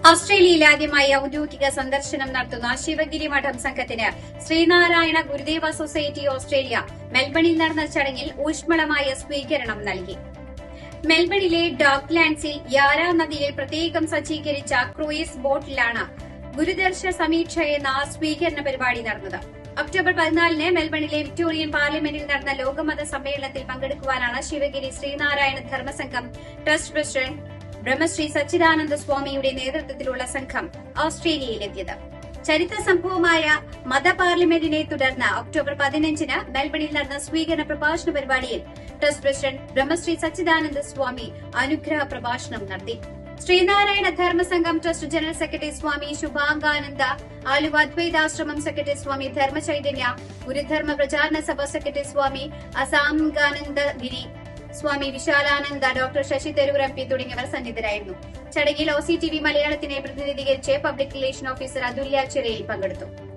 ഓസ്ട്രേലിയയിൽ ആദ്യമായി ഔദ്യോഗിക സന്ദർശനം നടത്തുന്ന ശിവഗിരി മഠം സംഘത്തിന് ശ്രീനാരായണ ഗുരുദേവ സൊസൈറ്റി ഓസ്ട്രേലിയ മെൽബണിൽ നടന്ന ചടങ്ങിൽ ഊഷ്മളമായ സ്വീകരണം നൽകി. മെൽബണിലെ ഡോക്ലാൻഡ്സിൽ യാര നദിയിൽ പ്രത്യേകം സജ്ജീകരിച്ച ക്രൂയിസ് ബോട്ടിലാണ് ഗുരുദർശ സമീക്ഷ എന്ന സ്വീകരണ പരിപാടി നടന്നത്. ഒക്ടോബർ 14 മെൽബണിലെ വിക്ടോറിയൻ പാർലമെന്റിൽ നടന്ന ലോകമത സമ്മേളനത്തിൽ പങ്കെടുക്കുവാനാണ് ശിവഗിരി ശ്രീനാരായണ ധർമ്മസംഘം ട്രസ്റ്റ് പ്രസിഡന്റ് ബ്രഹ്മശ്രീ സച്ചിദാനന്ദ സ്വാമിയുടെ നേതൃത്വത്തിലുള്ള സംഘം ഓസ്ട്രേലിയയിലെത്തിയത്. ചരിത്ര സംഭവമായ മത പാർലമെന്റിനെ തുടർന്ന് ഒക്ടോബർ 15 മെൽബണിൽ നടന്ന സ്വീകരണ പ്രഭാഷണ പരിപാടിയിൽ ട്രസ്റ്റ് പ്രസിഡന്റ് ബ്രഹ്മശ്രീ സച്ചിദാനന്ദ സ്വാമി അനുഗ്രഹ പ്രഭാഷണം നടത്തി. Sreenarayana Dharmasangham trust general secretary Swami Shubhangananda, Aluva Advaitashramam secretary Swami Dharmachaitanya, Gurudharma Pracharana Sabha secretary Swami Asanganandagiri, Swami Vishalananda, doctor Shashi Tharoor MP തുടങ്ങിയവർ സന്നിധരായിരുന്നു. ചടങ്ങിൽ OCTV മലയാളത്തിനെ പ്രതിനിധീകരിച്ച് public relation officer Athulya Chirayil പങ്കെടുത്തു.